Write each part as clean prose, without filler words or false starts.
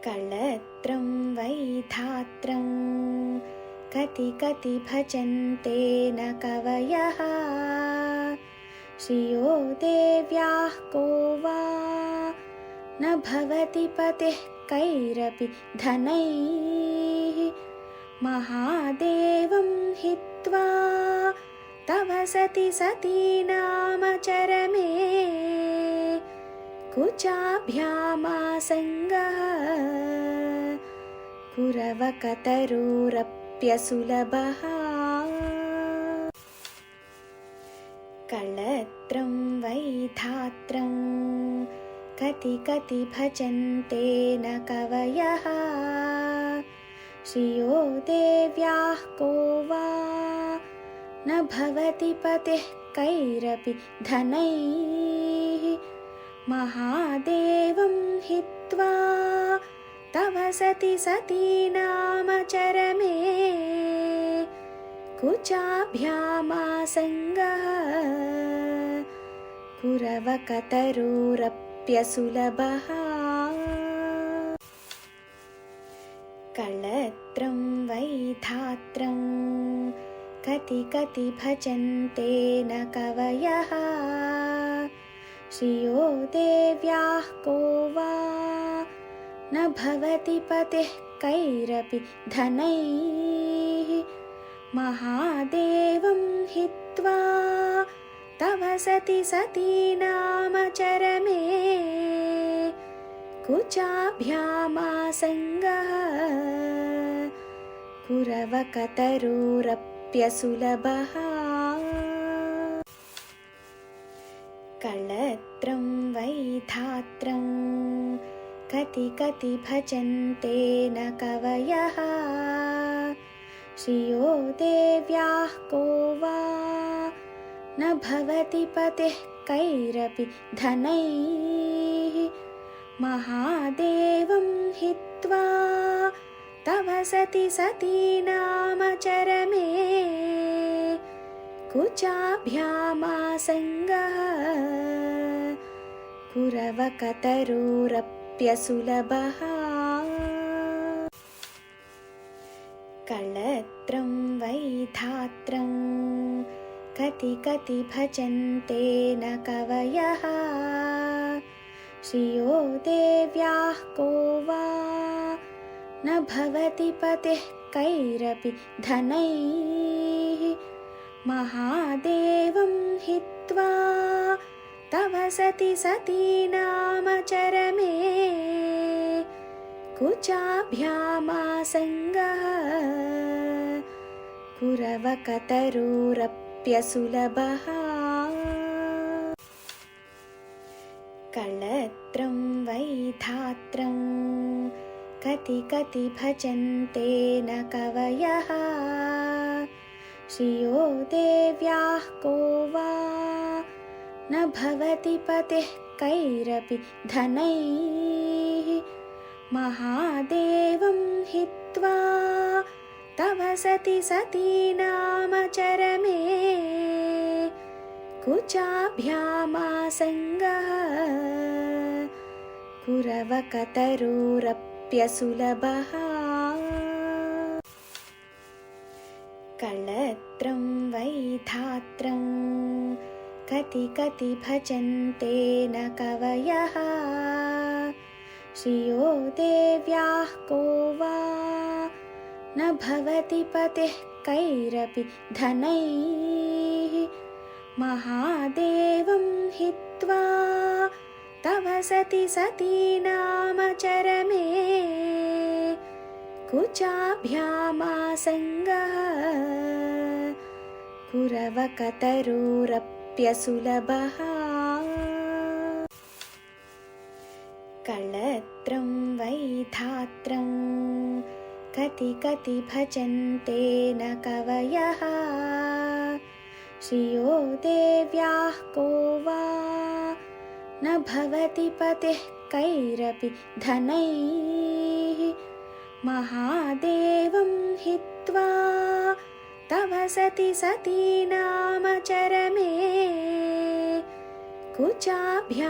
कळत्रं वैधात्रं कति कति भजन्ते न कवयः श्रियो देव्याः को वा न भवति पतिः कैरपि धनैः महादेवं हित्वा तव सति सतीनामचरमे कुचाभ्यामासङ्गः कुरवकतरोरप्यसुलभः कळत्रं वैधात्रं कति कति भजन्ते न कवयः श्रियो देव्याः को वा न भवति पतिः कैरपि धनैः महादेवं हित्वा तव सति सतीनामचरमे कुचाभ्यामासङ्गः कुरवकतरोरप्यसुलभः कळत्रं वैधात्रं कति कति भजन्ते न कवयः श्रियो देव्याः को वा न भवति पतिः कैरपि धनैः महादेवं हित्वा तव सति सतीनामचरमे कुचाभ्यामासङ्गः कुरवकतरोरप्यसुलभः कळत्रं वैधात्रं कति कति भजन्ते न कवयः श्रियो देव्याः को वा न भवति पतिः कैरपि धनैः महादेवं हित्वा तव सति सतीनामचरमे कुचाभ्यामासङ्गः कुरवकतरोरप्यसुलभः कळत्रं वैधात्रं कति कति भजन्ते न कवयः श्रियो देव्याः को वा न भवति पतिः कैरपि धनैः महादेवं हित्वा तव सति सतीनामचरमे कुचाभ्यामासङ्गः कुरवकतरोरप्यसुलभः कळत्रं वैधात्रं कति कति भजन्ते न कवयः श्रियो देव्याः को वा न भवति पतिः कैरपि धनैः महादेवं हित्वा तव सति सतीनामचरमे कुचाभ्यामासङ्गः कुरवकतरोरप्यसुलभः कळत्रं वैधात्रं कति कति भजन्ते न कवयः श्रियो देव्याः को वा न भवति पतिः कैरपि धनैः महादेवं हित्वा तव सति सतीनामचरमे कुचाभ्यामासङ्गः कुरवकतरोरप्यसुलभः कळत्रं वैधात्रं कति कति भजन्ते न कवयः श्रियो देव्याः को वा न भवति पतिः कैरपि धनैः महादेवं हित्वा तव सति सतीनामचरमे कुचाभ्यामासङ्गः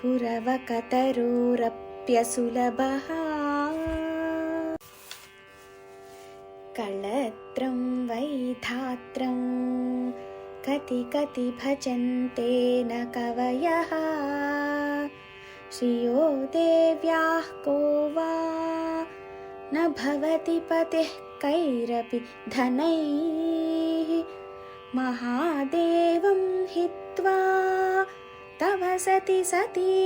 कुरवकतरोरप्यसुलभः कळत्रं वैधात्रं कति कति भजन्ते न कवयः श्रियो देव्याः को वा न भवति पतिः कैरपि धनैः महादेवं हित्वा तव सति सतीनामचरमे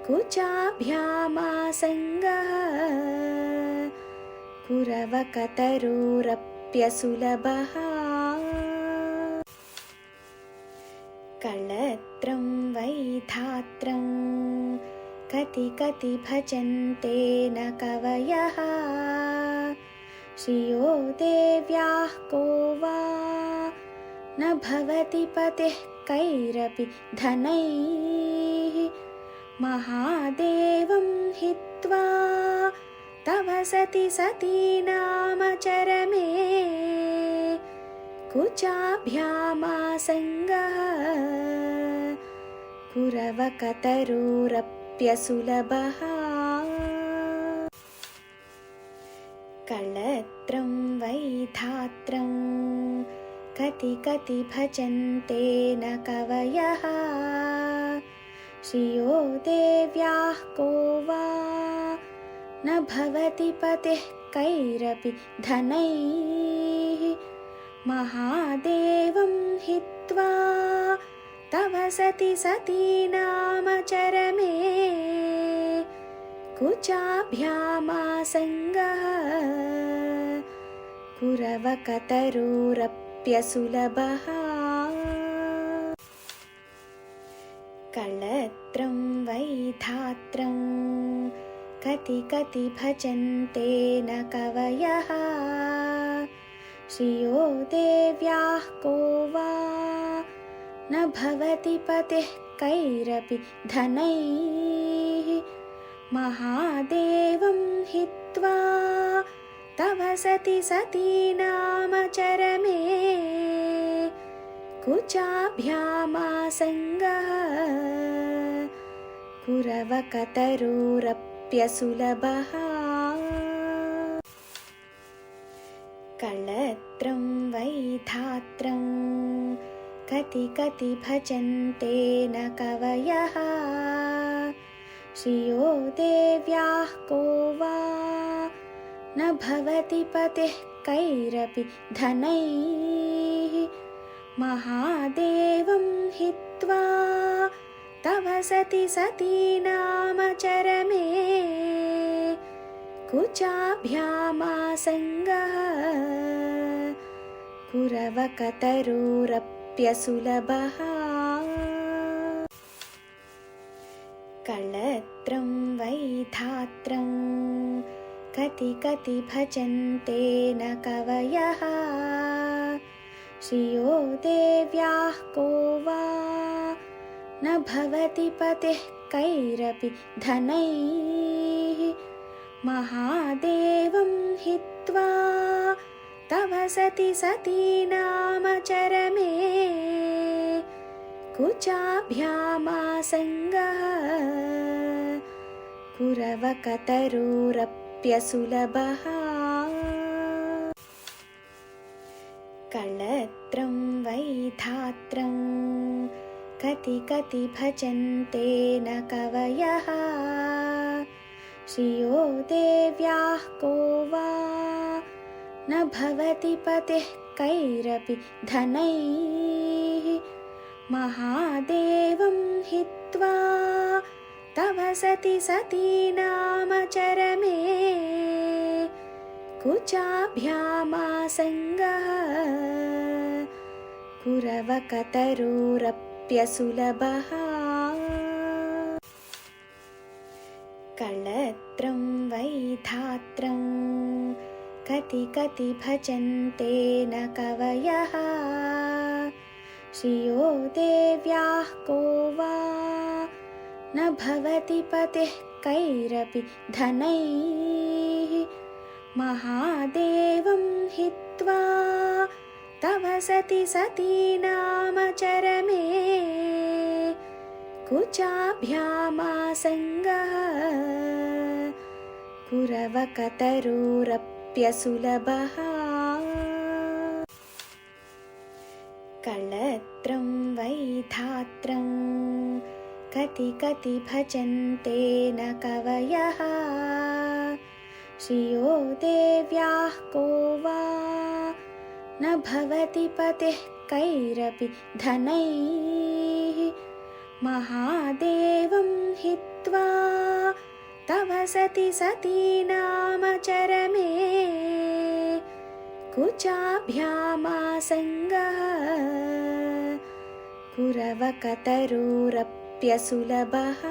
कुचाभ्यामासङ्गः कुरवकतरोरप्यसुलभः कळत्रं वैधात्रं कति कति भजन्ते न कवयः श्रियो देव्याः को वा न भवति पतिः कैरपि धनैः महादेवं हित्वा तव सति सतीनामचरमे कुचाभ्यामासङ्गः कुरवकतरोरप्यसुलभः कळत्रं वैधात्रं कति कति भजन्ते न कवयः श्रियो देव्याः को वा न भवति पतिः कैरपि धनैः महादेवं हित्वा तव सति सतीनामचरमे कुचाभ्यामासङ्गः कुरवकतरोरप्यसुलभः कळत्रं वैधात्रं कति कति भजन्ते न कवयः श्रियो देव्याः को वा न भवति पतिः कैरपि धनैः महादेवं हित्वा तव सति सतीनामचरमे कुचाभ्यामासङ्गः कुरवकतरोरप्यसुलभः कळत्रं वैधात्रं कति कति भजन्ते न कवयः श्रियो देव्याः को वा न भवति पतिः कैरपि धनैः महादेवं हित्वा तव सति सतीनामचरमे कुचाभ्यामासङ्गः कुरवकतरोरप्यसुलभः कळत्रं वैधात्रं कति कति भजन्ते न कवयः श्रियो देव्याः को वा न भवति पतिः कैरपि धनैः महादेवं हित्वा तव सति सतीनामचरमे कुचाभ्यामासङ्गः कुरवकतरोरप्यसुलभः कळत्रं वैधात्रं कति कति भजन्ते न कवयः श्रियो देव्याः को वा न भवति पतिः कैरपि धनैः महादेवं हित्वा तव सति सतीनामचरमे कुचाभ्यामासङ्गः कुरवकतरोरप्यसुलभः कळत्रं वैधात्रं कति कति भजन्ते न कवयः श्रियो देव्याः को वा न भवति पतिः कैरपि धनैः महादेवं हित्वा तव सति सतीनामचरमे कुचाभ्यामासङ्गः कुरवकतरोरप्यसुलभः कळत्रं वैधात्रं कति कति भजन्ते न कवयः श्रियो देव्याः को वा न भवति पतिः कैरपि धनैः महादेवं हित्वा तव सति सतीनामचरमे कुचाभ्यामासङ्गः कुरवकतरोरप्यसुलभः